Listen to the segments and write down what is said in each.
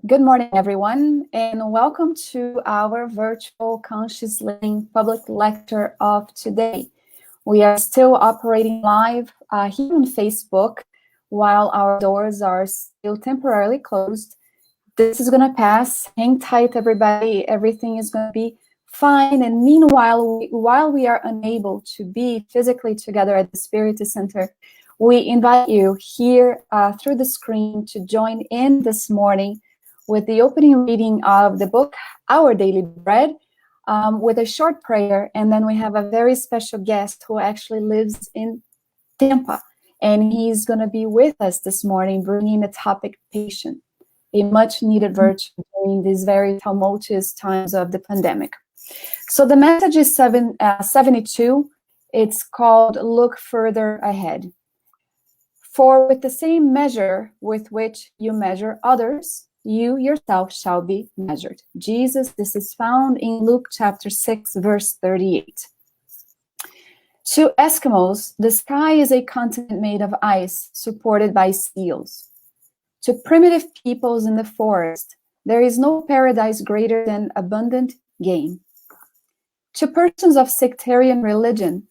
Good morning, everyone, and welcome to our virtual Conscious Living public lecture of today. We are still operating live here on Facebook while our doors are still temporarily closed. This is going to pass. Hang tight, everybody. Everything is going to be fine. And meanwhile, while we are unable to be physically together at the Spirit Center, we invite you here through the screen to join in this morning with the opening reading of the book, Our Daily Bread, with a short prayer. And then we have a very special guest who actually lives in Tampa. And he's going to be with us this morning, bringing the topic patient, a much needed virtue during these very tumultuous times of the pandemic. So the message is 72. It's called Look Further Ahead. For with the same measure with which you measure others, you yourself shall be measured. Jesus, this is found in Luke chapter 6, verse 38. To Eskimos, the sky is a continent made of ice, supported by seals. To primitive peoples in the forest, there is no paradise greater than abundant game. To persons of sectarian religion,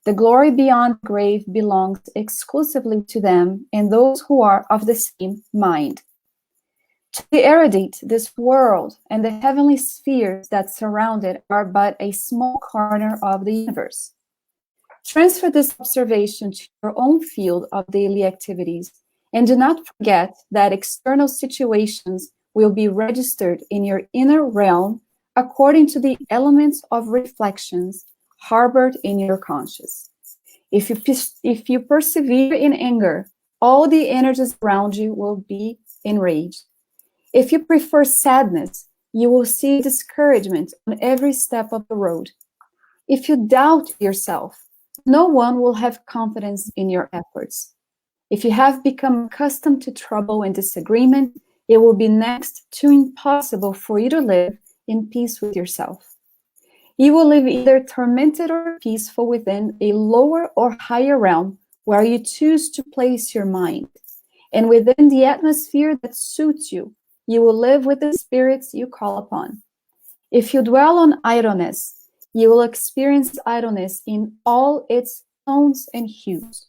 the glory beyond the grave belongs exclusively to them and those who are of the same mind. To the erudite, this world and the heavenly spheres that surround it are but a small corner of the universe. Transfer this observation to your own field of daily activities, and do not forget that external situations will be registered in your inner realm according to the elements of reflections harbored in your conscience. If you persevere in anger, all the energies around you will be enraged. If you prefer sadness, you will see discouragement on every step of the road. If you doubt yourself, no one will have confidence in your efforts. If you have become accustomed to trouble and disagreement, it will be next to impossible for you to live in peace with yourself. You will live either tormented or peaceful within a lower or higher realm where you choose to place your mind. And within the atmosphere that suits you, you will live with the spirits you call upon. If you dwell on idleness, you will experience idleness in all its tones and hues.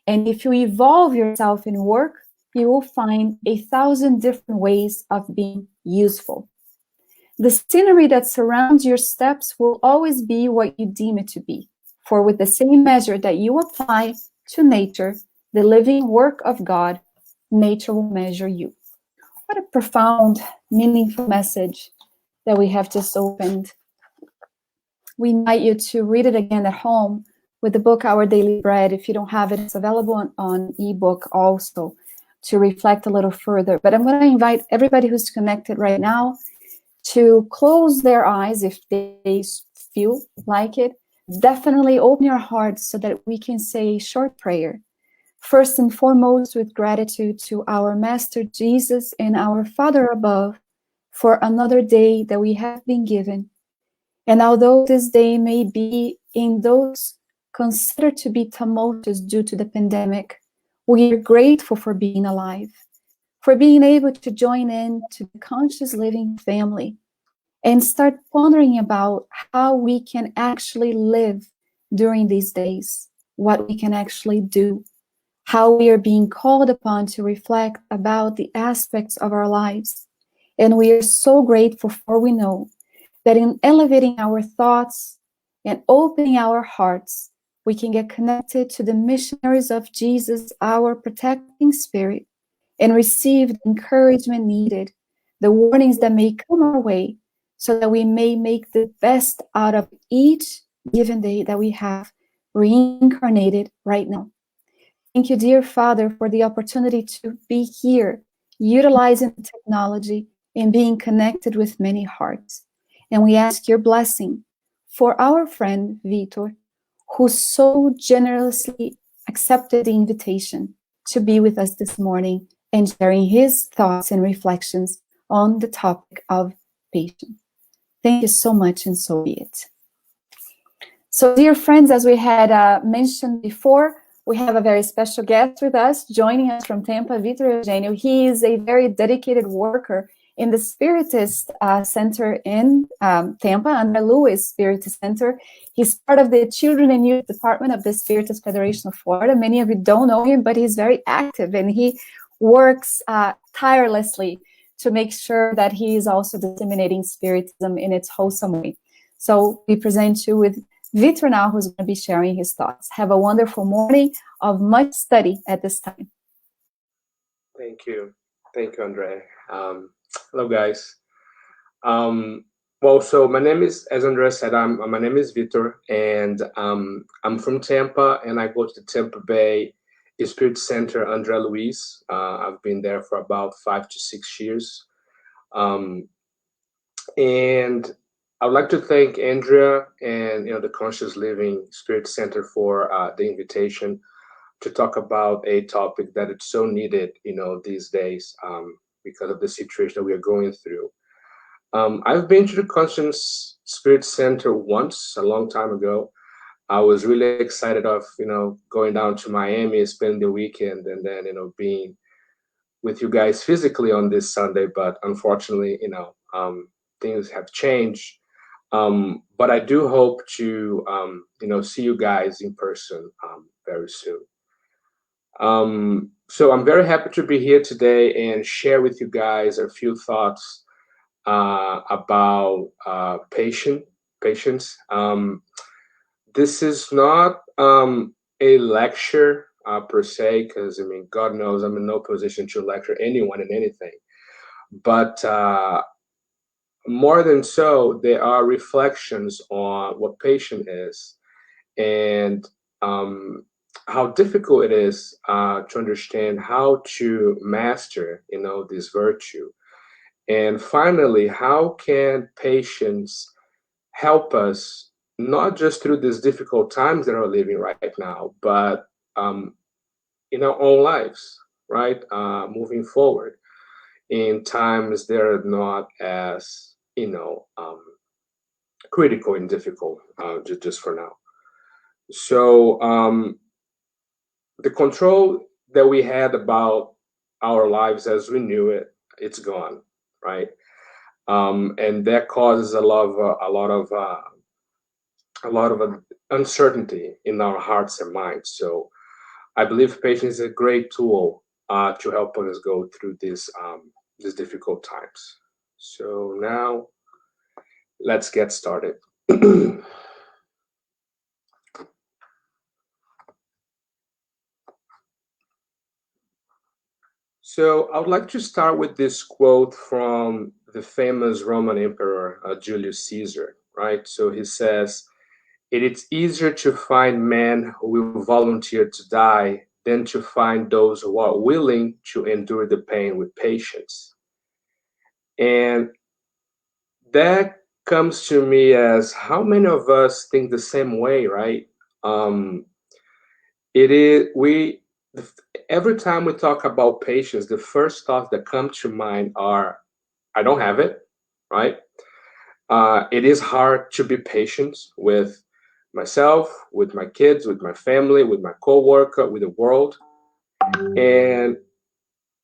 And if you evolve yourself in work, you will find 1,000 different ways of being useful. The scenery that surrounds your steps will always be what you deem it to be, for with the same measure that you apply to nature, the living work of God, nature will measure you. What a profound, meaningful message that we have just opened. We invite you to read it again at home with the book, Our Daily Bread. If you don't have it, it's available on ebook also to reflect a little further. But I'm going to invite everybody who's connected right now to close their eyes if they feel like it. Definitely open your hearts so that we can say a short prayer. First and foremost, with gratitude to our Master Jesus and our Father above for another day that we have been given. And although this day may be in those considered to be tumultuous due to the pandemic, we are grateful for being alive, for being able to join in to the conscious living family and start pondering about how we can actually live during these days, what we can actually do, how we are being called upon to reflect about the aspects of our lives. And we are so grateful for we know that in elevating our thoughts and opening our hearts, we can get connected to the missionaries of Jesus, our protecting spirit, and receive the encouragement needed, the warnings that may come our way, so that we may make the best out of each given day that we have reincarnated right now. Thank you, dear Father, for the opportunity to be here, utilizing the technology and being connected with many hearts. And we ask your blessing for our friend, Vitor, who so generously accepted the invitation to be with us this morning and sharing his thoughts and reflections on the topic of patience. Thank you so much, and so be it. So, dear friends, as we had mentioned before, we have a very special guest with us, joining us from Tampa, Vitor Eugenio. He is a very dedicated worker in the Spiritist Center in Tampa, Andreia Lewis Spiritist Center. He's part of the Children and Youth Department of the Spiritist Federation of Florida. Many of you don't know him, but he's very active, and he works tirelessly to make sure that he is also disseminating Spiritism in its wholesome way. So we present you with Vitor now, who's going to be sharing his thoughts. Have a wonderful morning of much study at this time. Thank you, Andreia. Hello, guys. Well, so my name is, as Andreia said, my name is Vitor, and I'm from Tampa, and I go to the Tampa Bay Spirit Center, Andreia Lewis. I've been there for about 5 to 6 years, and I would like to thank Andreia and the Conscious Living Spirit Center for the invitation to talk about a topic that is so needed, these days, because of the situation that we are going through. I've been to the Conscious Spirit Center once, a long time ago. I was really excited of, going down to Miami, spending the weekend, and then, being with you guys physically on this Sunday. But unfortunately, things have changed. But I do hope to, see you guys in person very soon. So I'm very happy to be here today and share with you guys a few thoughts about patience. This is not a lecture per se, because God knows I'm in no position to lecture anyone in anything. But more than so, there are reflections on what patience is, and how difficult it is to understand how to master, this virtue. And finally, how can patience help us, not just through these difficult times that are living right now, but in our own lives, right? Moving forward in times that are not as, critical and difficult, just for now. So the control that we had about our lives as we knew it, it's gone, right? And that causes a lot of uncertainty in our hearts and minds. So I believe patience is a great tool to help us go through these difficult times. So now let's get started. So I would like to start with this quote from the famous Roman emperor Julius Caesar, right? So he says, "It is easier to find men who will volunteer to die than to find those who are willing to endure the pain with patience." And that comes to me as how many of us think the same way, right? It is we every time we talk about patience, the first thoughts that come to mind are, I don't have it, right? It is hard to be patient with myself, with my kids, with my family, with my coworker, with the world. And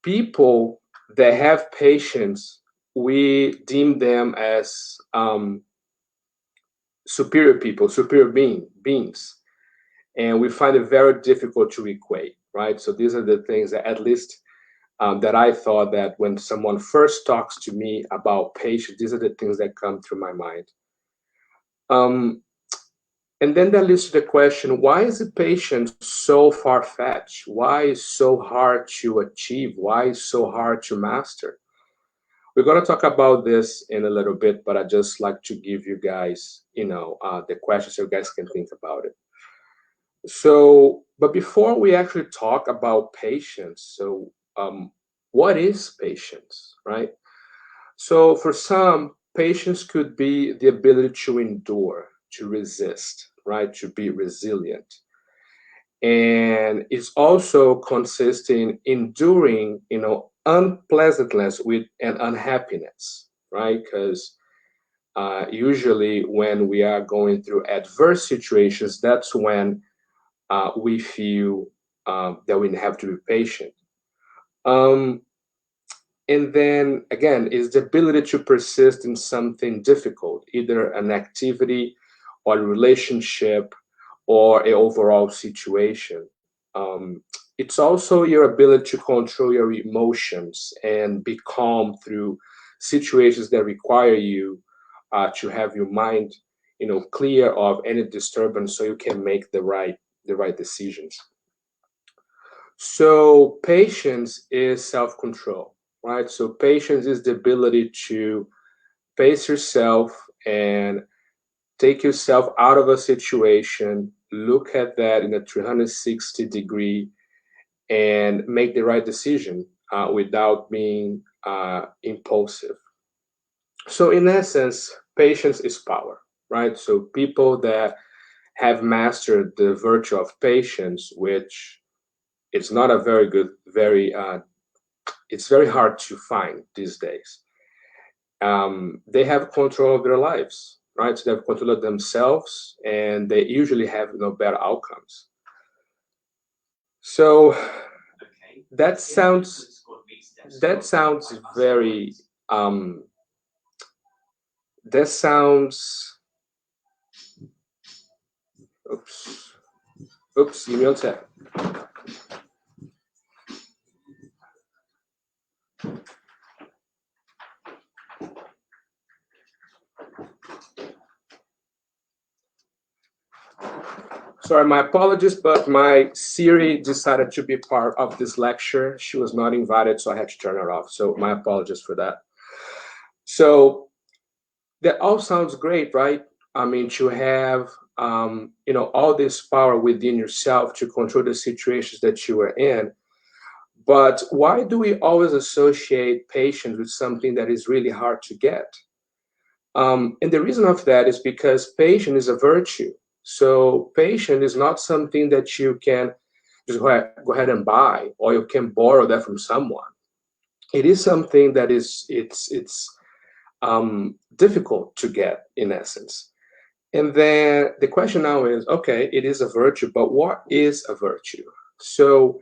people that have patience, we deem them as superior people, superior beings. And we find it very difficult to equate, right? So these are the things that at least that I thought that when someone first talks to me about patience, these are the things that come through my mind. And then that leads to the question, why is the patience so far-fetched? Why is so hard to achieve? Why is so hard to master? We're going to talk about this in a little bit, but I just like to give you guys, the questions so you guys can think about it. So, but before we actually talk about patience, so what is patience, right? So for some, patience could be the ability to endure, to resist, right? To be resilient. And it's also consisting enduring, unpleasantness with an unhappiness, right? Because usually when we are going through adverse situations, that's when we feel that we have to be patient. Um, And then again, is the ability to persist in something difficult, either an activity or a relationship or an overall situation. It's also your ability to control your emotions and be calm through situations that require you to have your mind, clear of any disturbance, so you can make the right decisions. So patience is self-control, right? So patience is the ability to pace yourself and take yourself out of a situation, look at that in a 360-degree, and make the right decision without being impulsive. So, in essence, patience is power, right? So, people that have mastered the virtue of patience, which it's not a very good, it's very hard to find these days. They have control of their lives, right? So they have control of themselves, and they usually have better outcomes. So that sounds very that sounds oops give me a sec. Sorry, my apologies, but my Siri decided to be part of this lecture. She was not invited, so I had to turn her off. So my apologies for that. So that all sounds great, right? I mean, to have all this power within yourself to control the situations that you are in. But why do we always associate patience with something that is really hard to get? And the reason of that is because patience is a virtue. So patience is not something that you can just go ahead and buy, or you can borrow that from someone. It is something that it's difficult to get, in essence. And then the question now is, okay, it is a virtue, but what is a virtue? So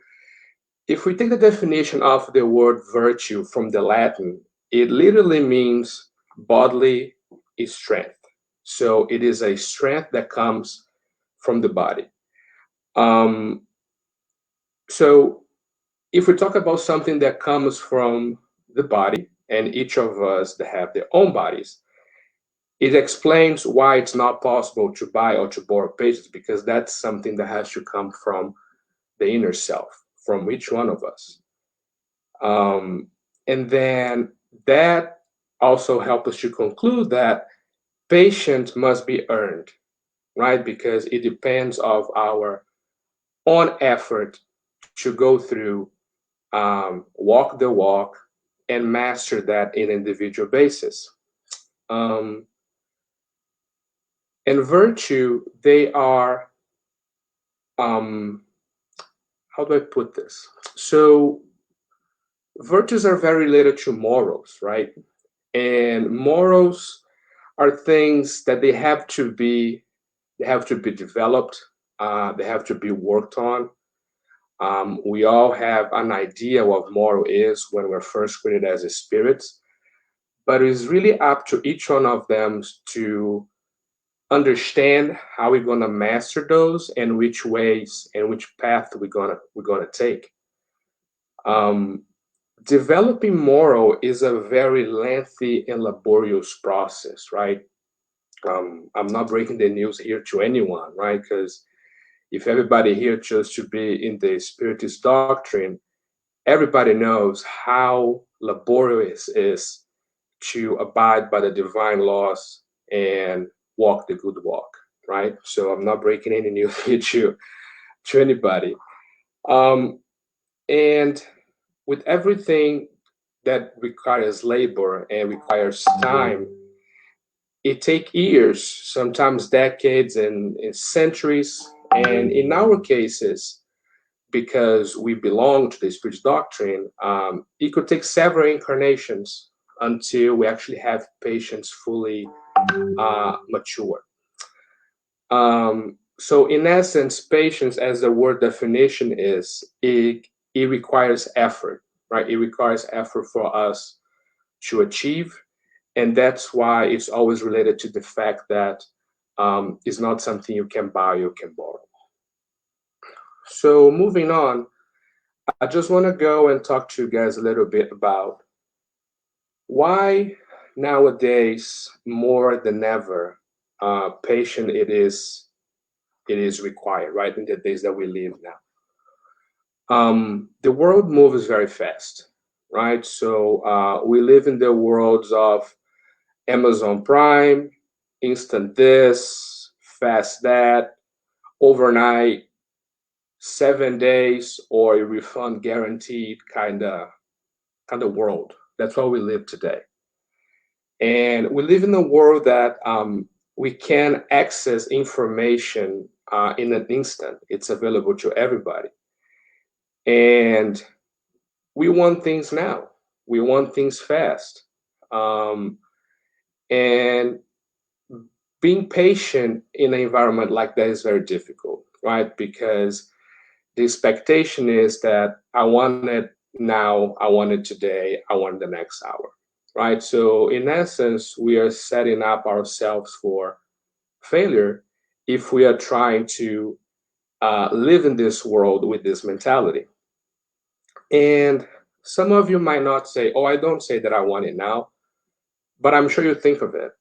if we take the definition of the word virtue from the Latin, it literally means bodily strength. So it is a strength that comes from the body. Um, so if we talk about something that comes from the body, and each of us that have their own bodies, it explains why it's not possible to buy or to borrow patience, because that's something that has to come from the inner self, from each one of us. And then that also helps us to conclude that patience must be earned, right? Because it depends of our own effort to go through, walk the walk, and master that in individual basis. Um, and virtue, they are, um, how do I put this? So virtues are very related to morals, right? And morals are things that they have to be developed, they have to be worked on. We all have an idea what moral is when we're first created as a spirit, but it's really up to each one of them to understand how we're gonna master those, and which ways and which path we're gonna take. Um, Developing moral is a very lengthy and laborious process, right? I'm not breaking the news here to anyone, right? Because if everybody here chose to be in the Spiritist doctrine, everybody knows how laborious it is to abide by the divine laws and walk the good walk, right? So I'm not breaking any news here to anybody. Um, and with everything that requires labor and requires time, it takes years, sometimes decades and centuries. And in our cases, because we belong to the Spirit's doctrine, it could take several incarnations until we actually have patients fully mature. So, in essence, patience, as the word definition is, it requires effort, right? It requires effort for us to achieve. And that's why it's always related to the fact that it's not something you can buy, you can borrow. So moving on, I just want to go and talk to you guys a little bit about why nowadays more than ever patient it is required, right? In the days that we live now. The world moves very fast, right? So we live in the worlds of Amazon Prime, instant this, fast that, overnight, 7 days, or a refund guaranteed kind of world. That's how we live today. And we live in a world that we can access information in an instant. It's available to everybody. And we want things now. We want things fast. Um, and being patient in an environment like that is very difficult, right? Because the expectation is that I want it now, I want it today, I want the next hour, right? So, in essence, we are setting up ourselves for failure if we are trying to live in this world with this mentality. And some of you might not say, oh, I don't say that I want it now, but I'm sure you think of it,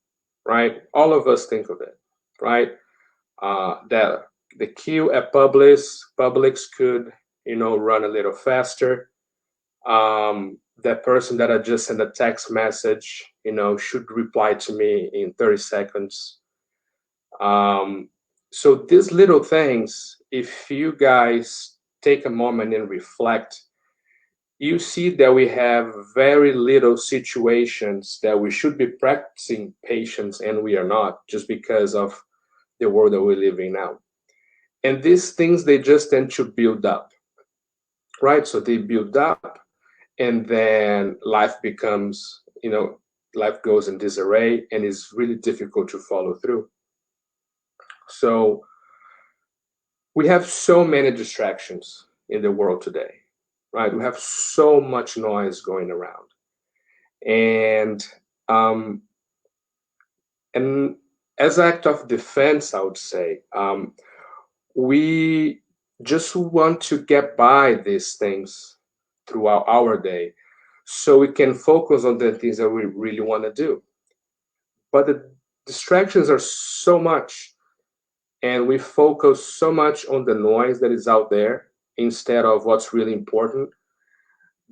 right? All of us think of it, right? That the queue at Publix could, run a little faster. That person that I just sent a text message, should reply to me in 30 seconds. So these little things, if you guys take a moment and reflect, you see that we have very little situations that we should be practicing patience and we are not, just because of the world that we're living now. And these things, they just tend to build up, right? So they build up, and then life goes in disarray, and it's really difficult to follow through. So we have so many distractions in the world today, right? We have so much noise going around. And um, and as an act of defense, I would say, we just want to get by these things throughout our day so we can focus on the things that we really want to do. But the distractions are so much, and we focus so much on the noise that is out there instead of what's really important,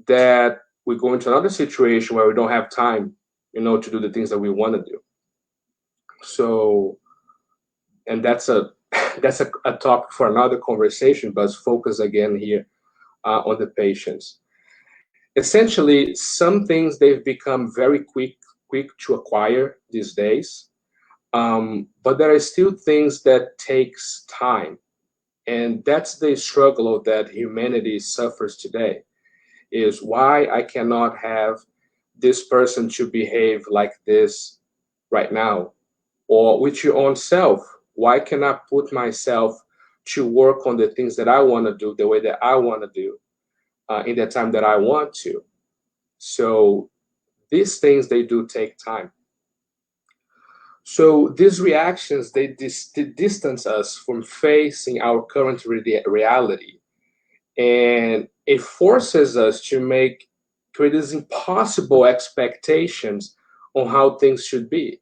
that we go into another situation where we don't have time, to do the things that we want to do. So, and that's a that's a topic for another conversation, but focus again here on the patients. Essentially, some things they've become very quick to acquire these days, but there are still things that takes time, and that's the struggle that humanity suffers today. Is why I cannot have this person to behave like this right now, or with your own self. Why can I put myself to work on the things that I want to do the way that I want to do in the time that I want to? So these things, they do take time. So these reactions, they distance us from facing our current reality, and it forces us to create these impossible expectations on how things should be,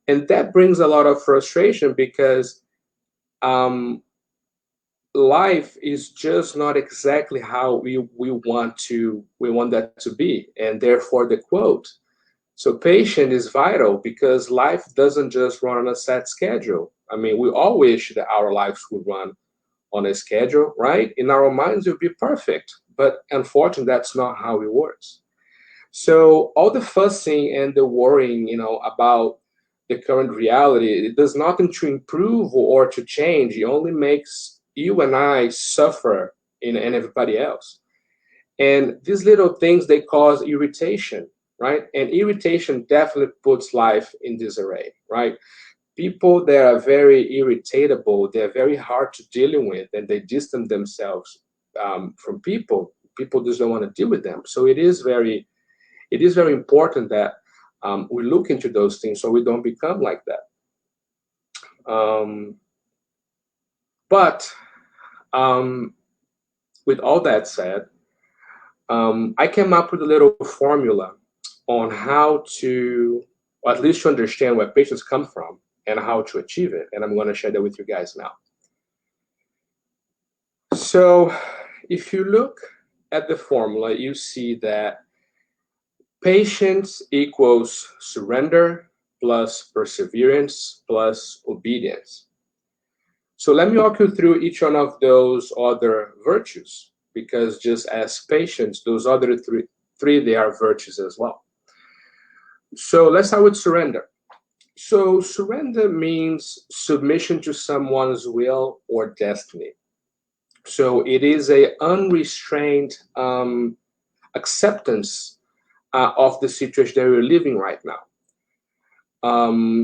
and that brings a lot of frustration because um, life is just not exactly how we want that to be, and therefore the quote. So patience is vital because life doesn't just run on a set schedule. I mean, we all wish that our lives would run on a schedule, right? In our minds, it would be perfect, but unfortunately, that's not how it works. So all the fussing and the worrying, about the current reality, it does nothing to improve or to change. It only makes you and I suffer and everybody else. And these little things, they cause irritation, right? And irritation definitely puts life in disarray, right? People that are very irritatable, they're very hard to dealing with, and they distance themselves from people. people just don't want to deal with them. So it is very important that we look into those things so we don't become like that. But with all that said, I came up with a little formula on how to, or at least to understand where patients come from and how to achieve it. And I'm going to share that with you guys now. So if you look at the formula, you see that patience equals surrender plus perseverance plus obedience. So let me walk you through each one of those other virtues, because just as patience, those other three, they are virtues as well. So let's start with surrender. So surrender means submission to someone's will or destiny. So it is a unrestrained acceptance of the situation that we're living right now.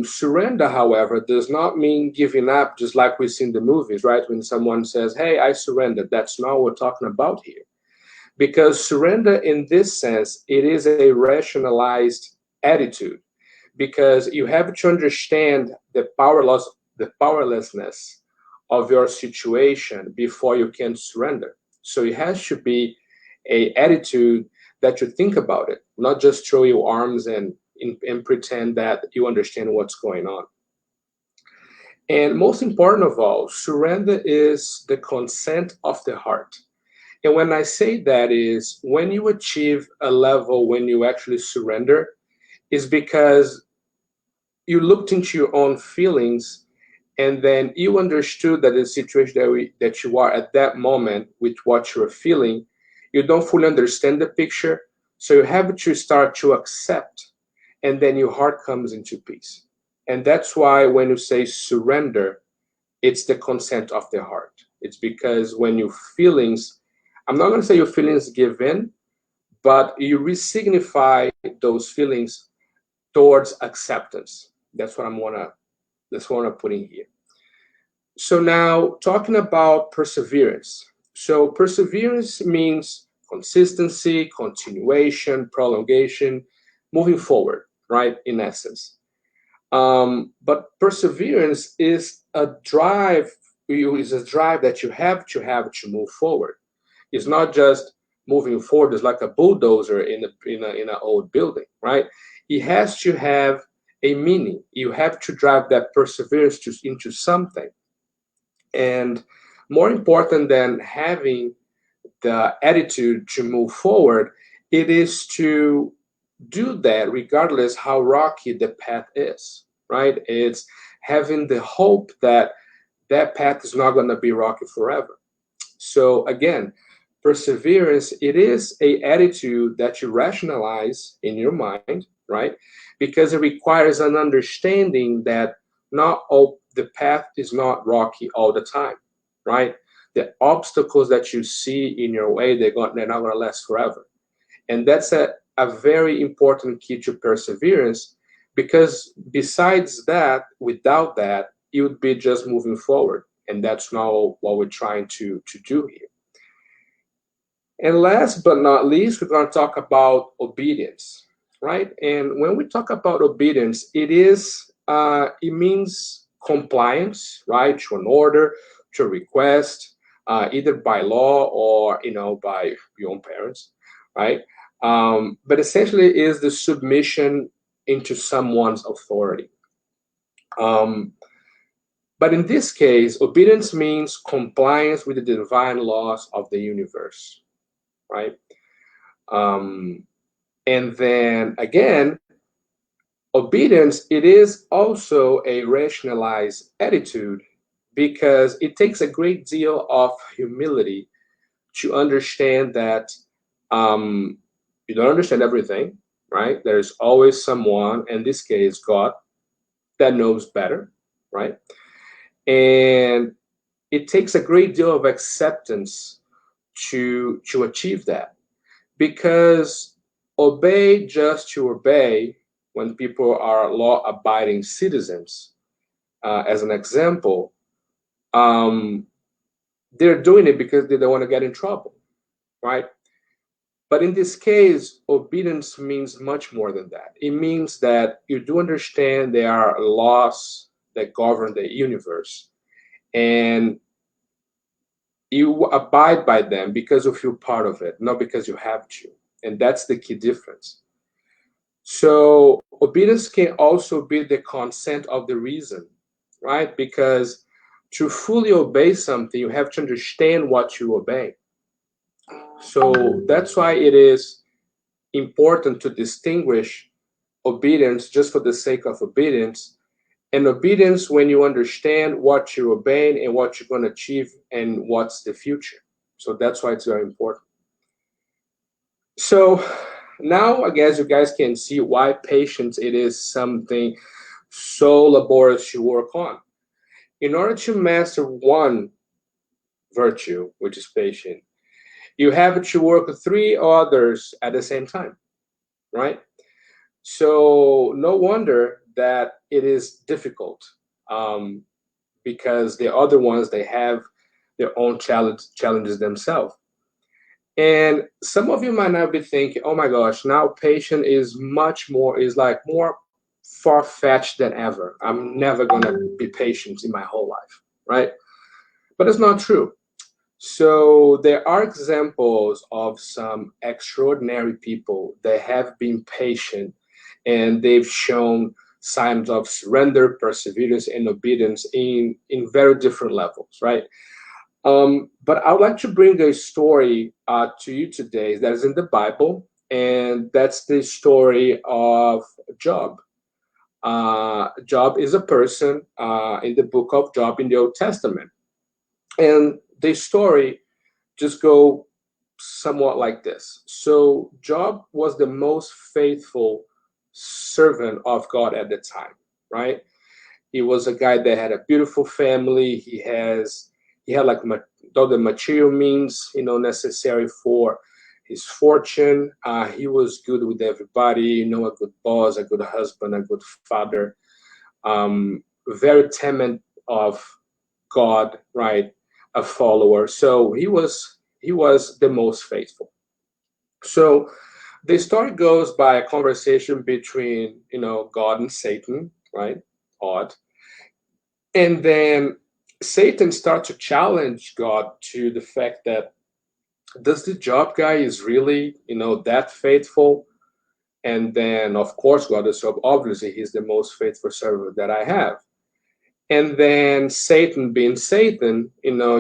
Surrender, however, does not mean giving up, just like we see in the movies, right? When someone says, hey, I surrender, that's not what we're talking about here. Because surrender in this sense, it is a rationalized attitude, because you have to understand the powerlessness of your situation before you can surrender. So it has to be an attitude that you think about it, not just throw your arms and pretend that you understand what's going on. And most important of all, surrender is the consent of the heart. And when I say that is, when you achieve a level when you actually surrender, is because you looked into your own feelings, and then you understood that the situation that you are at that moment with what you're feeling, you don't fully understand the picture. So you have to start to accept, and then your heart comes into peace. And that's why when you say surrender, it's the consent of the heart. It's because when your feelings, I'm not going to say your feelings give in, but you resignify those feelings towards acceptance. That's what I want to put in here. So now talking about perseverance. So perseverance means consistency, continuation, prolongation, moving forward, right? In essence. But perseverance is a drive. Is a drive that you have to move forward. It's not just moving forward. It's like a bulldozer in an old building, right? It has to have a meaning. You have to drive that perseverance into something. And more important than having the attitude to move forward, it is to do that regardless how rocky the path is, right? It's having the hope that that path is not going to be rocky forever. So again, perseverance, it is a attitude that you rationalize in your mind, right? Because it requires an understanding that not all the path is not rocky all the time, right? The obstacles that you see in your way, they're not going to last forever. And that's a very important key to perseverance, because besides that, without that, you would be just moving forward. And that's not what we're trying to do here. And last but not least, we're going to talk about obedience, right? And when we talk about obedience, it means compliance, right, to an order, to a request, either by law or by your own parents, right? But essentially, is the submission into someone's authority. But in this case, obedience means compliance with the divine laws of the universe, right? And then again, obedience, it is also a rationalized attitude, because it takes a great deal of humility to understand that you don't understand everything, right? There's always someone, in this case, God, that knows better, right? And it takes a great deal of acceptance to achieve that, because obey just to obey, when people are law-abiding citizens, as an example, they're doing it because they don't want to get in trouble, right? But in this case, obedience means much more than that. It means that you do understand there are laws that govern the universe, and you abide by them because you feel part of it, not because you have to. And that's the key difference. So obedience can also be the consent of the reason, right? Because to fully obey something, you have to understand what you obey. So that's why it is important to distinguish obedience just for the sake of obedience, and obedience when you understand what you're obeying and what you're going to achieve and what's the future. So that's why it's very important. So now I guess you guys can see why patience it is something so laborious to work on. In order to master one virtue, which is patience, you have to work three others at the same time, right? So no wonder that it is difficult, um, because the other ones they have their own challenges themselves. And some of you might not be thinking, "Oh my gosh, now patient is much more is like more far fetched than ever. I'm never gonna be patient in my whole life, right?" But it's not true. So there are examples of some extraordinary people that have been patient and they've shown signs of surrender, perseverance, and obedience in very different levels, right? But I would like to bring a story to you today that is in the Bible, and that's the story of Job. Job is a person in the book of Job in the Old Testament. And the story just go somewhat like this. So Job was the most faithful servant of God at the time, right? He was a guy that had a beautiful family. He had like all the material means, necessary for his fortune. He was good with everybody, a good boss, a good husband, a good father. Very timid of God, right? A follower. So he was the most faithful. So the story goes by a conversation between God and Satan, right? Odd. And then Satan starts to challenge God to the fact that does the job guy is really that faithful? And then of course God is so obviously he's the most faithful servant that I have. And then Satan, being Satan,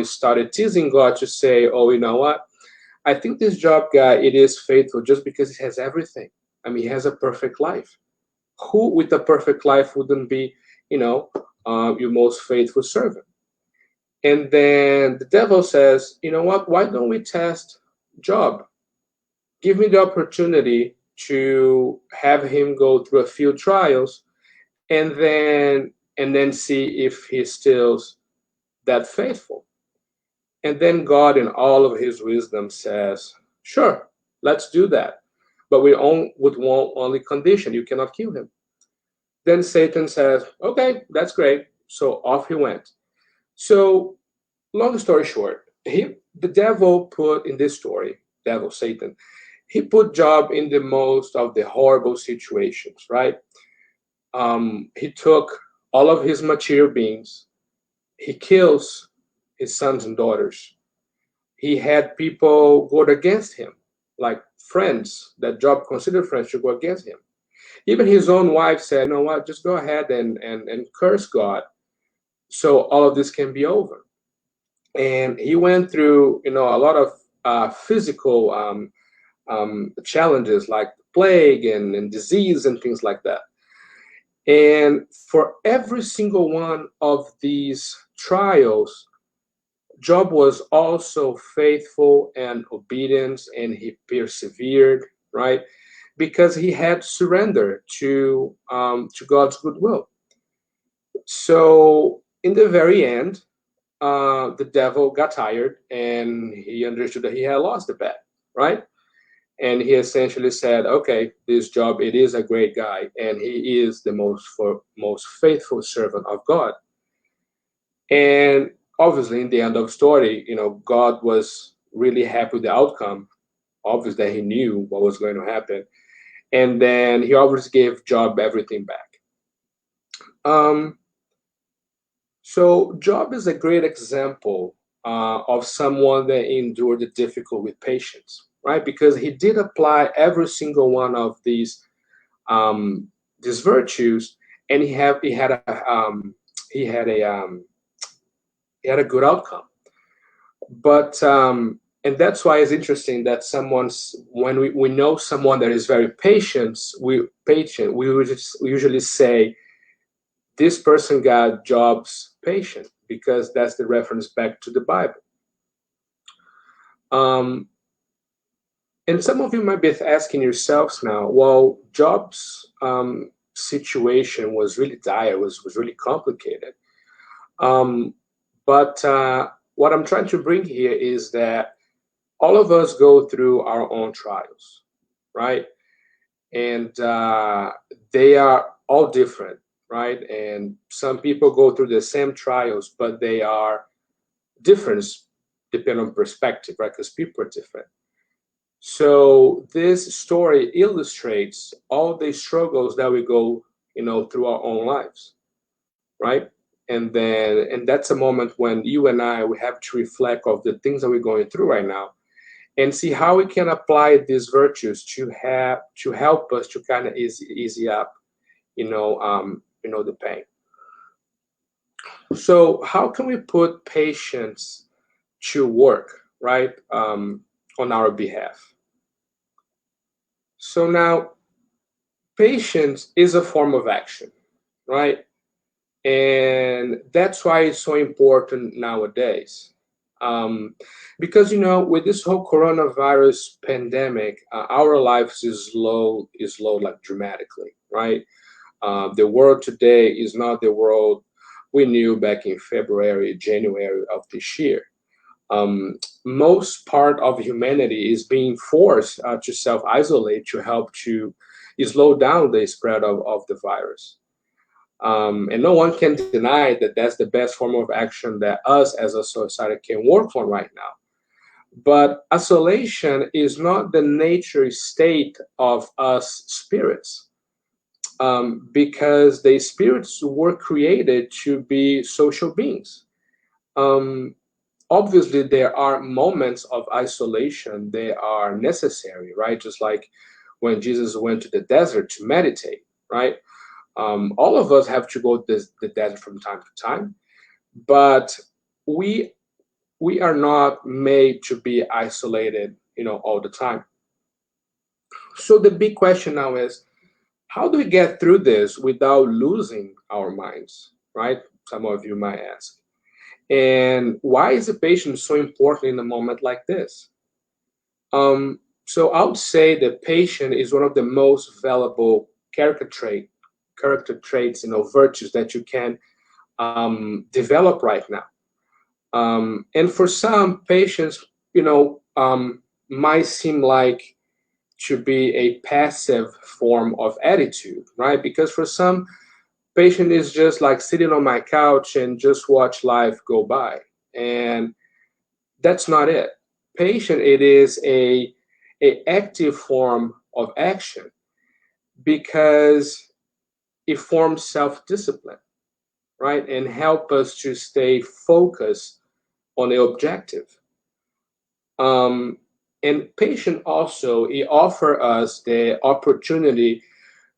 started teasing God to say, "Oh, you know what? I think this job guy, it is faithful just because he has everything. I mean, he has a perfect life. Who with a perfect life wouldn't be, your most faithful servant?" And then the devil says, "You know what? Why don't we test Job? Give me the opportunity to have him go through a few trials, and then see if he's still that faithful." And then God, in all of his wisdom, says, "Sure, let's do that. But we would want only condition. You cannot kill him." Then Satan says, "Okay, that's great." So off he went. So, long story short, the devil put in this story, devil, Satan, he put Job in the most of the horrible situations, right? He took all of his material beings, he kills his sons and daughters. He had people go against him, like friends that Job considered friends to go against him. Even his own wife said, "You know what, just go ahead and curse God so all of this can be over." And he went through, a lot of physical challenges like plague and disease and things like that. And for every single one of these trials, Job was also faithful and obedient, and he persevered, right? Because he had surrendered to God's goodwill. So in the very end, the devil got tired and he understood that he had lost the bet, right? And he essentially said, "Okay, this Job, it is a great guy, and he is the most faithful servant of God." And obviously, in the end of the story, God was really happy with the outcome. obvious that he knew what was going to happen. And then he always gave Job everything back. Um, so Job is a great example of someone that endured the difficult with patience, right? Because he did apply every single one of um, these virtues, and he had a good outcome. But and that's why it's interesting that someone's when we know someone that is very patient, we usually say this person got Job's patient because that's the reference back to the Bible. Um, and some of you might be asking yourselves now, well, Job's situation was really dire, was really complicated. Um, but what I'm trying to bring here is that all of us go through our own trials, right? And they are all different, right? And some people go through the same trials, but they are different depending on perspective, right? Because people are different. So this story illustrates all the struggles that we go, through our own lives, right? And that's a moment when you and I we have to reflect of the things that we're going through right now and see how we can apply these virtues to help us to kind of easy up, the pain. So how can we put patience to work, right, on our behalf? So now, patience is a form of action, right? And that's why it's so important nowadays. Um, because with this whole coronavirus pandemic, our lives is low like dramatically, right? The world today is not the world we knew back in February, January of this year. Most part of humanity is being forced to self-isolate to help to slow down the spread of the virus. And no one can deny that that's the best form of action that us as a society can work on right now. But isolation is not the nature state of us spirits, because the spirits were created to be social beings. Um, Obviously, there are moments of isolation, they are necessary, right? Just like when Jesus went to the desert to meditate, right? All of us have to go to the desert from time to time, but we we are not made to be isolated, all the time. So the big question now is, how do we get through this without losing our minds, right? Some of you might ask. And why is the patient so important in a moment like this? So I would say the patient is one of the most valuable character traits, virtues that you can develop right now. And for some patients, might seem like to be a passive form of attitude, right? Because for some, patient is just like sitting on my couch and just watch life go by, and that's not it. Patient, it is a active form of action because it forms self-discipline, right, and help us to stay focused on the objective. Um, and patient also, it offer us the opportunity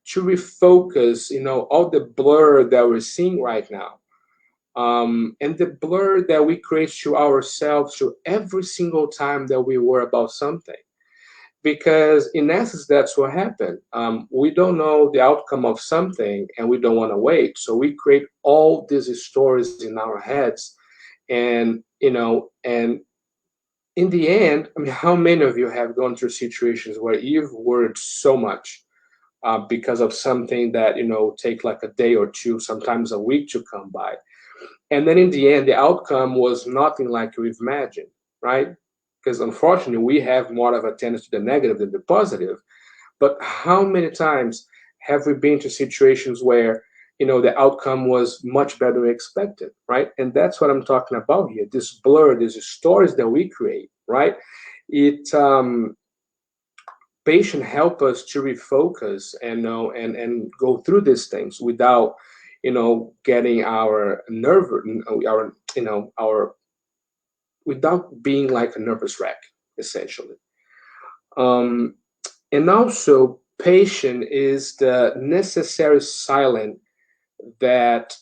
to refocus, all the blur that we're seeing right now. And the blur that we create to ourselves to every single time that we worry about something. Because in essence, that's what happened. We don't know the outcome of something and we don't want to wait. So we create all these stories in our heads. And in the end, I mean, how many of you have gone through situations where you've worried so much because of something that, take like a day or two, sometimes a week to come by? And then in the end, the outcome was nothing like we've imagined, right? Because unfortunately, we have more of a tendency to the negative than the positive. But how many times have we been to situations where, the outcome was much better than expected, right? And that's what I'm talking about here. This blur, these stories that we create, right? It patient help us to refocus and know and go through these things without getting our nerve our our without being like a nervous wreck, essentially. um, and also patient is the necessary silence that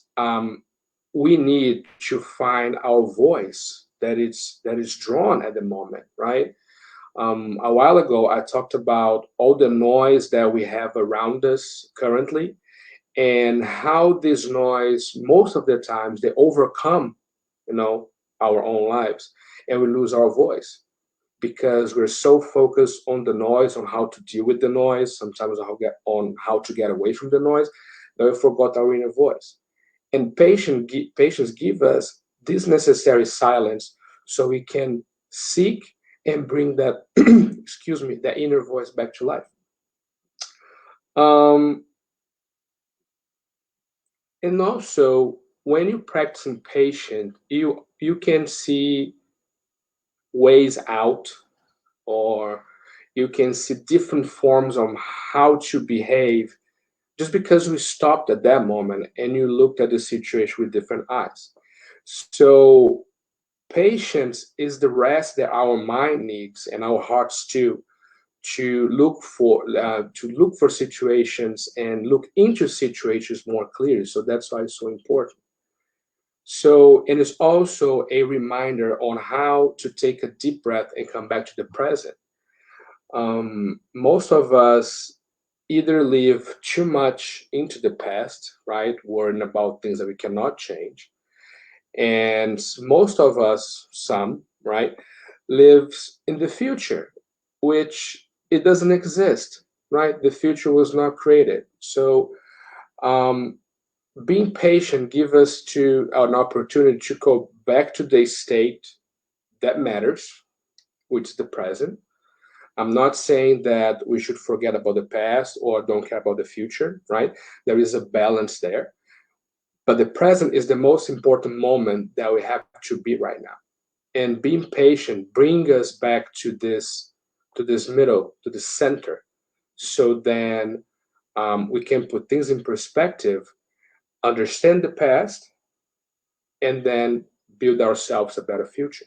we need to find our voice that is drawn at the moment, right? A while ago, I talked about all the noise that we have around us currently, and how this noise, most of the times, they overcome, you know, our own lives, and we lose our voice because we're so focused on the noise, on how to deal with the noise, sometimes how to get away from the noise, that we forgot our inner voice. And patience give us this necessary silence so we can seek and bring that excuse me, that inner voice back to life. Um, and also, when you practice patience, you can see ways out, or you can see different forms of how to behave, just because we stopped at that moment and you looked at the situation with different eyes. So patience is the rest that our mind needs and our hearts too, to look for situations and look into situations more clearly. So that's why it's so important. So it is also a reminder on how to take a deep breath and come back to the present. Most of us either live too much into the past, right, worrying about things that we cannot change, and most of us, some, right, lives in the future, which it doesn't exist, right? The future was not created. So um, being patient give us to an opportunity to go back to the state that matters, which is the present. I'm not saying that we should forget about the past or don't care about the future, right? There is a balance there. But the present is the most important moment that we have to be right now. And being patient bring us back to this middle, to the center. So then we can put things in perspective, understand the past, and then build ourselves a better future.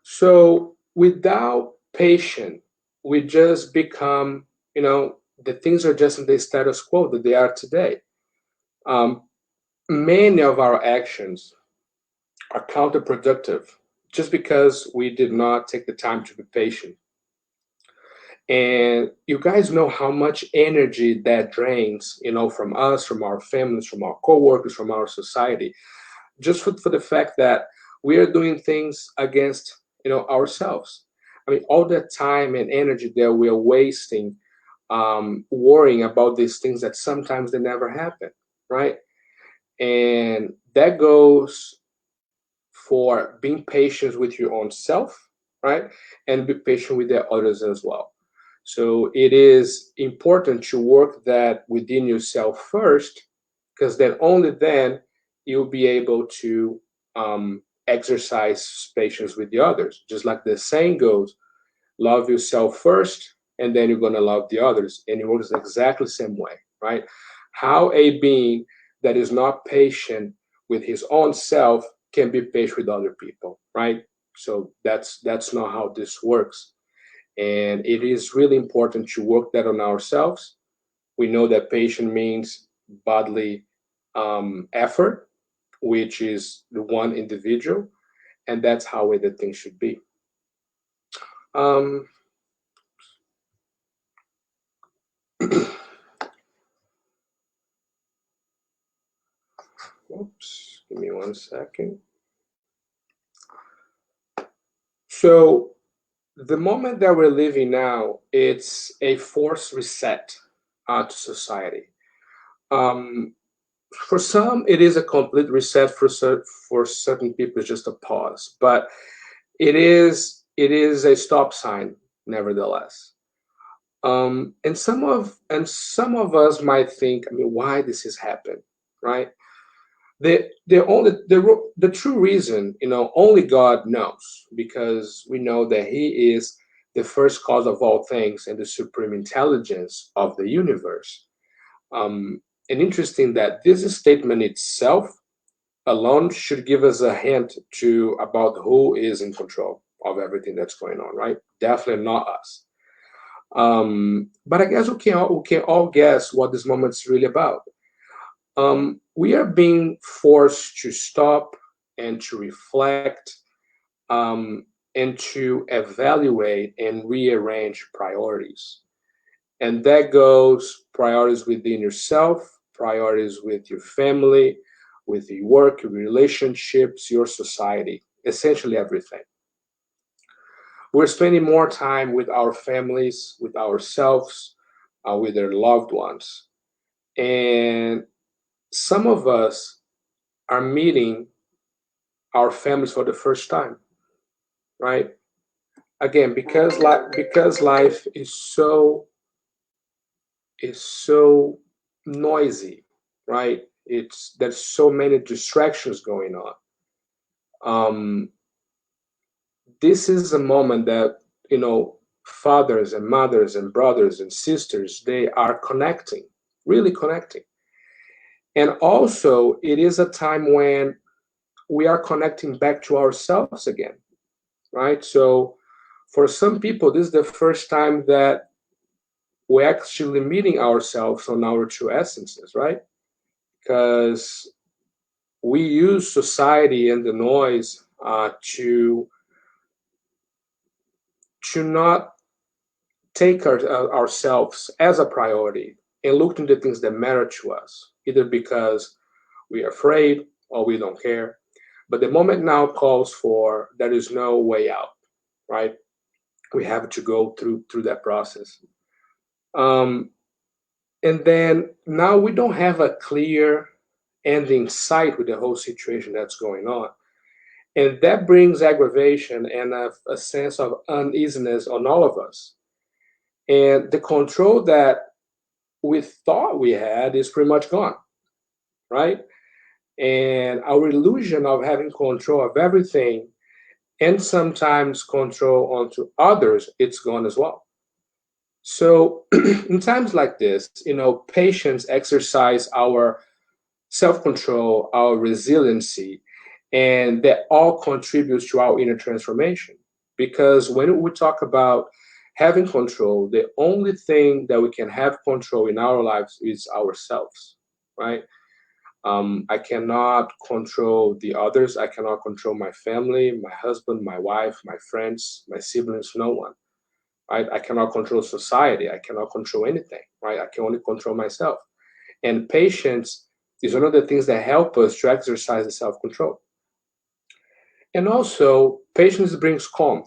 So without patience, we just become, the things are just in the status quo that they are today. Um, Many of our actions are counterproductive just because we did not take the time to be patient. And you guys know how much energy that drains, from us, from our families, from our coworkers, from our society, just for the fact that we are doing things against, ourselves. I mean, all that time and energy that we are wasting, worrying about these things that sometimes they never happen, right? And that goes for being patient with your own self, right? And be patient with the others as well. So it is important to work that within yourself first, because then only then you'll be able to exercise patience with the others. Just like the saying goes, love yourself first, and then you're going to love the others. And it works exactly the same way, right? How a being that is not patient with his own self can be patient with other people, right? So that's not how this works. And it is really important to work that on ourselves. We know that patient means bodily effort, which is the one individual, and that's how the thing should be. Um, Oops, give me 1 second. So the moment that we're living now, it's a forced reset to society. Um, for some, it is a complete reset. For certain people, it's just a pause. But it is a stop sign, nevertheless. And some of us might think, I mean, why this has happened, right? The true reason, only God knows, because we know that He is the first cause of all things and the supreme intelligence of the universe. And interesting that this statement itself alone should give us a hint to about who is in control of everything that's going on, right? Definitely not us. But I guess we can all guess what this moment is really about. We are being forced to stop and to reflect, and to evaluate and rearrange priorities. And that goes priorities within yourself, priorities with your family, with your work, your relationships, your society, essentially everything. We're spending more time with our families, with ourselves, with their loved ones. And some of us are meeting our families for the first time, right? Again, because life is so noisy, right? It's There's so many distractions going on. Um, this is a moment that fathers and mothers and brothers and sisters, they are connecting, really connecting. And also, it is a time when we are connecting back to ourselves again, right? So, for some people, this is the first time that we're actually meeting ourselves on our true essences, right? Because we use society and the noise to not take ourselves as a priority and look into the things that matter to us, either because we are afraid or we don't care. But the moment now calls for there is no way out, right? We have to go through that process. Um, and then now we don't have a clear end in sight with the whole situation that's going on. And that brings aggravation and a sense of uneasiness on all of us. And the control that we thought we had is pretty much gone, right? And our illusion of having control of everything and sometimes control onto others, it's gone as well. So in times like this, patience exercise our self-control, our resiliency, and that all contributes to our inner transformation. Because when we talk about having control, the only thing that we can have control in our lives is ourselves, right? I cannot control the others. I cannot control my family, my husband, my wife, my friends, my siblings, no one, right? I cannot control society. I cannot control anything, right? I can only control myself. And patience is one of the things that help us to exercise the self-control. And also, patience brings calm,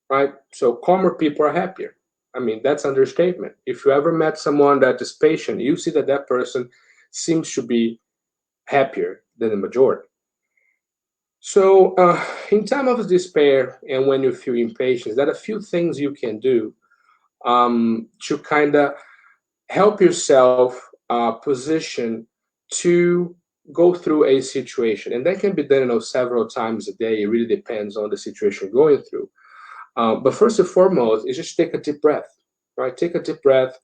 right? So calmer people are happier. I mean, that's understatement. If you ever met someone that is patient, you see that that person seems to be happier than the majority. So, in time of despair and when you feel impatient, there are a few things you can do to kind of help yourself position to go through a situation. And that can be done, several times a day. It really depends on the situation you're going through. But first and foremost, is just take a deep breath, right? Take a deep breath,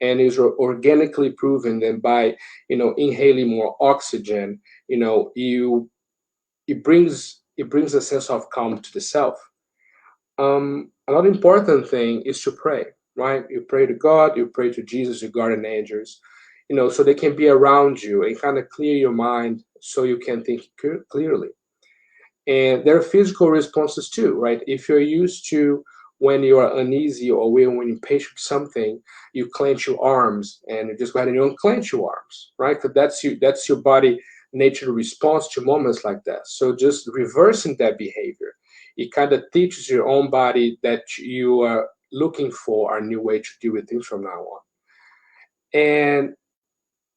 and is organically proven that by inhaling more oxygen, it brings a sense of calm to the self. Another important thing is to pray, right? You pray to God, you pray to Jesus, your guardian angels, so they can be around you and kind of clear your mind so you can think clearly. And there are physical responses too, right? If you're used to when you are uneasy or when you're impatient with something, you clench your arms and you just go ahead and you unclench your arms, right? Because that's your body nature response to moments like that. So just reversing that behavior, it kind of teaches your own body that you are looking for a new way to deal with things from now on. And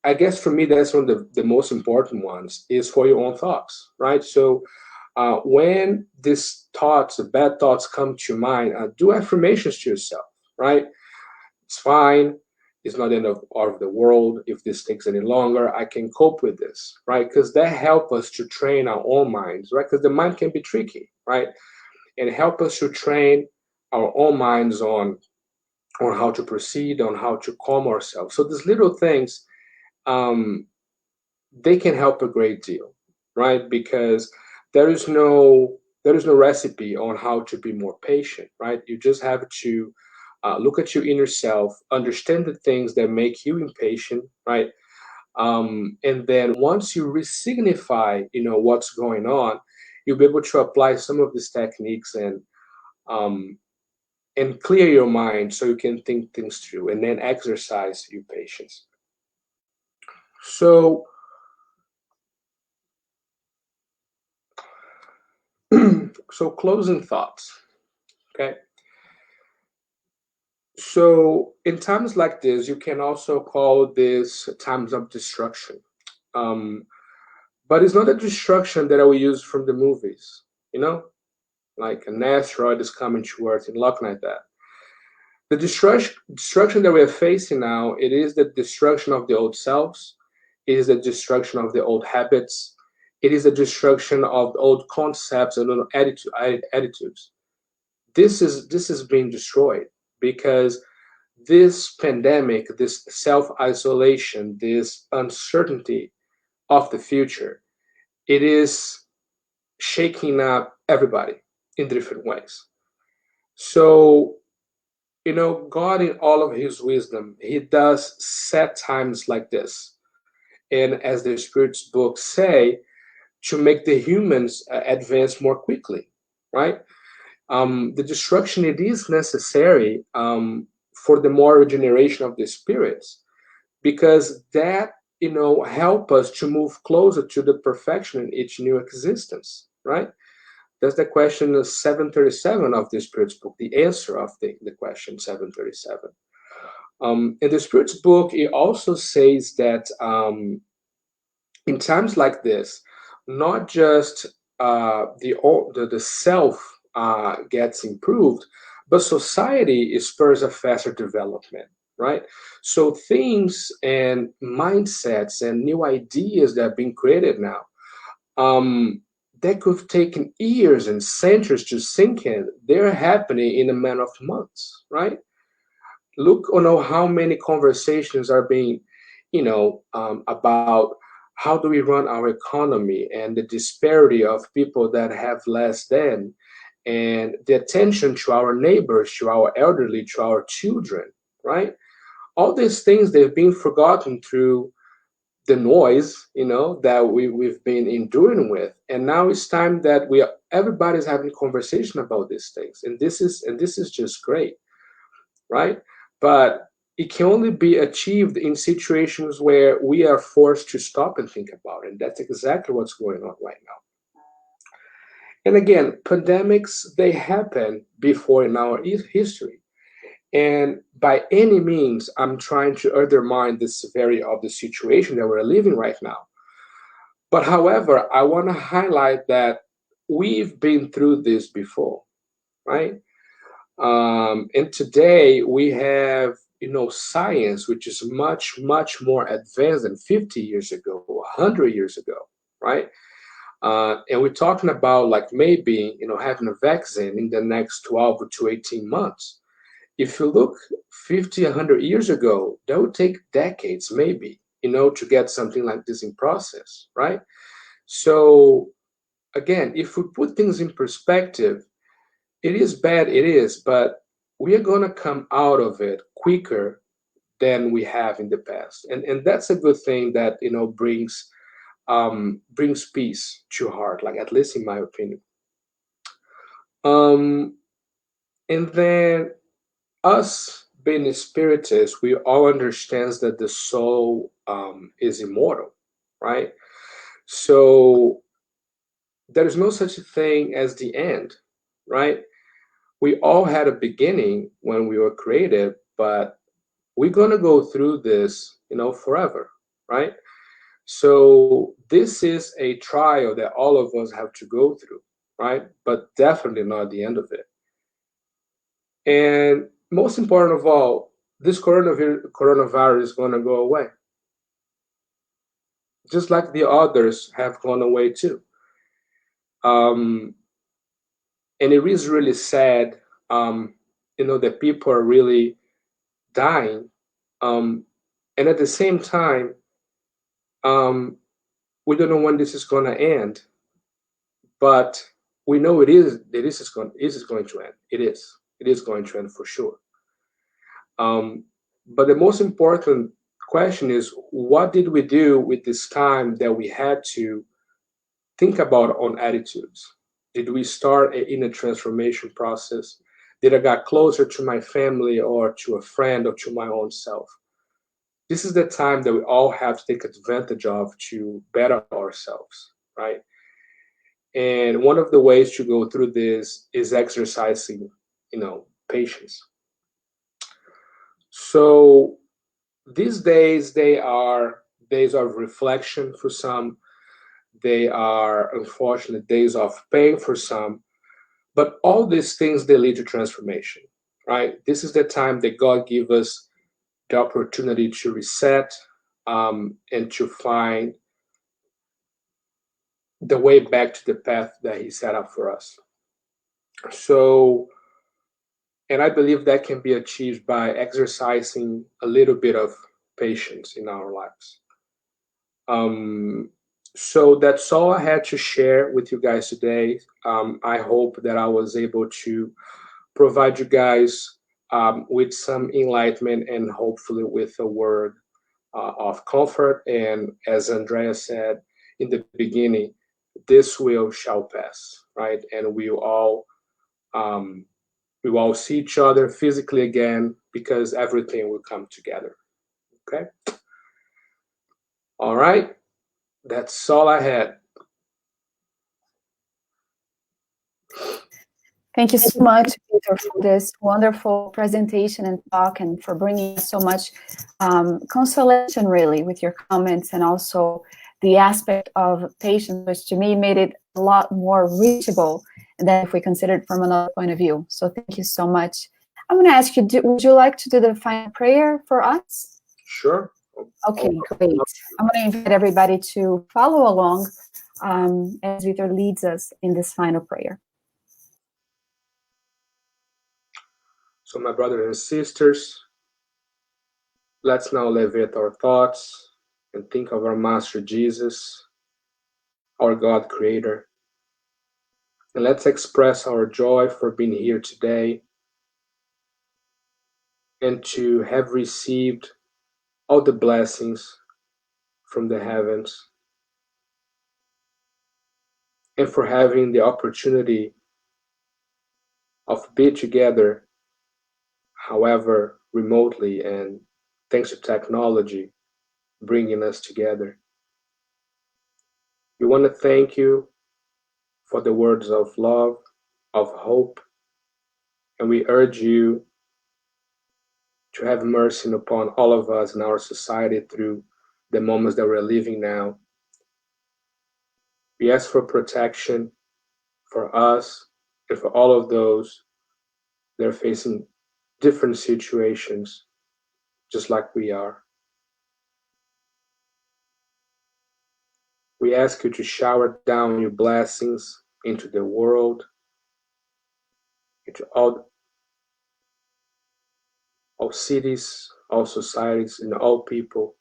I guess for me, that's one of the most important ones is for your own thoughts, right? So when these thoughts, the bad thoughts come to your mind, do affirmations to yourself, right? It's fine. It's not the end of the world. If this takes any longer, I can cope with this, right? Because that helps us to train our own minds, right? Because the mind can be tricky, right? And help us to train our own minds on how to proceed, on how to calm ourselves. So these little things, um, they can help a great deal, right? Because there is no there is no recipe on how to be more patient, right? You just have to look at your inner self, understand the things that make you impatient, right? And then once you resignify, what's going on, you'll be able to apply some of these techniques um, and clear your mind so you can think things through, and then exercise your patience. So, so closing thoughts. Okay. So in times like this, you can also call this times of destruction. Um, but it's not a destruction that we use from the movies, you know, like an asteroid is coming to Earth and luck like that. The destruction that we are facing now, it is the destruction of the old selves. It is the destruction of the old habits. It is the destruction of the old concepts and old attitudes. This is being destroyed because this pandemic, this self isolation, this uncertainty of the future, it is shaking up everybody in different ways. So, God, in all of his wisdom, he does set times like this. And as the Spirit's books say, to make the humans advance more quickly, right? The destruction, it is necessary for the more regeneration of the spirits, because that help us to move closer to the perfection in each new existence, right? That's the question 737 of the Spirit's book, the answer of the question 737. In the Spirit's book, it also says that in times like this, not just the self gets improved, but society spurs a faster development, right? So things and mindsets and new ideas that are being created now, that could have taken years and centuries to sink in, they're happening in a matter of months, right? Look, how many conversations are being, about how do we run our economy and the disparity of people that have less than, and the attention to our neighbors, to our elderly, to our children, right? All these things, they've been forgotten through the noise, that we've been enduring with. And now it's time that everybody's having conversation about these things. And this is just great, right? But it can only be achieved in situations where we are forced to stop and think about it. And that's exactly what's going on right now. And again, pandemics, they happen before in our history. And by any means, I'm trying to undermine the severity of the situation that we're living right now. But however, I want to highlight that we've been through this before, right? And today we have, science, which is much, much more advanced than 50 years ago, 100 years ago, right? And we're talking about like maybe, having a vaccine in the next 12 to 18 months. If you look 50, 100 years ago, that would take decades, maybe, to get something like this in process, right? So again, if we put things in perspective, it is bad, it is, but we are going to come out of it quicker than we have in the past. And that's a good thing that, brings peace to heart, like at least in my opinion. Um, and then us being spiritists, we all understands that the soul is immortal, right? So there is no such a thing as the end, right? We all had a beginning when we were created, but we're gonna go through this, forever, right? So this is a trial that all of us have to go through, right? But definitely not the end of it. And most important of all, this coronavirus is gonna go away, just like the others have gone away too. Um, and it is really sad. that people are really dying. And at the same time, we don't know when this is going to end, but we know this is going to end. It is going to end for sure. But the most important question is, what did we do with this time that we had to think about our own attitudes? Did we start an inner transformation process? Did I get closer to my family or to a friend or to my own self? This is the time that we all have to take advantage of to better ourselves, right? And one of the ways to go through this is exercising, patience. So these days, they are days of reflection for some. They are, unfortunately, days of pain for some. But all these things, they lead to transformation, right? This is the time that God gives us the opportunity to reset, and to find the way back to the path that He set up for us. So, and I believe that can be achieved by exercising a little bit of patience in our lives. Um, so that's all I had to share with you guys today. I hope that I was able to provide you guys with some enlightenment and hopefully with a word of comfort. And as Andreia said in the beginning, this will shall pass, right? And um, we will all see each other physically again because everything will come together. Okay. All right. That's all I had. Thank you so much, Vitor, for this wonderful presentation and talk, and for bringing so much consolation, really, with your comments, and also the aspect of patience, which to me made it a lot more reachable than if we consider it from another point of view. So thank you so much. I'm going to ask you, would you like to do the final prayer for us? Sure. Okay, great. I'm going to invite everybody to follow along as Vitor leads us in this final prayer. So, my brothers and sisters, let's now elevate our thoughts and think of our Master Jesus, our God Creator. And let's express our joy for being here today and to have received all the blessings from the heavens, and for having the opportunity of being together, however remotely, and thanks to technology bringing us together. We want to thank you for the words of love, of hope, and we urge you to have mercy upon all of us in our society through the moments that we're living now. We ask for protection for us and for all of those that are facing different situations, just like we are. We ask you to shower down your blessings into the world, into all cities, all societies, and all people,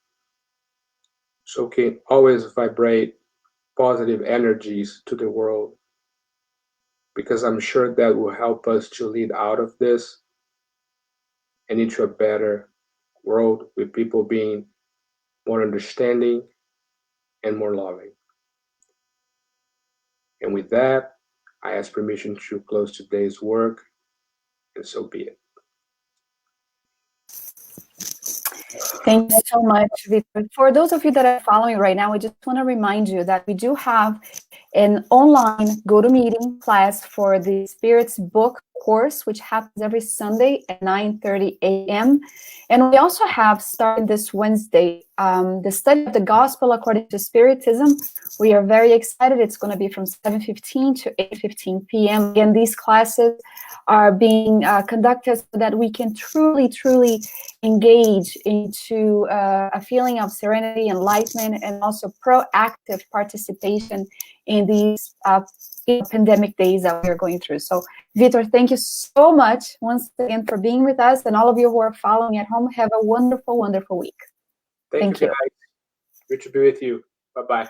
so we can always vibrate positive energies to the world, because I'm sure that will help us to lead out of this and into a better world with people being more understanding and more loving. And with that, I ask permission to close today's work, and so be it. Thank you so much, Vitor. For those of you that are following right now, I just want to remind you that we do have an online GoToMeeting class for the Spirits book course, which happens every Sunday at 9:30 a.m. And we also have, starting this Wednesday, the study of the Gospel according to Spiritism. We are very excited. It's going to be from 7:15 to 8:15 p.m. Again, these classes are being conducted so that we can truly engage into a feeling of serenity, enlightenment, and also proactive participation in these pandemic days that we're going through. So, Vitor, thank you so much once again for being with us, and all of you who are following at home, have a wonderful, wonderful week. Thank you. Good night. Good to be with you. Bye-bye.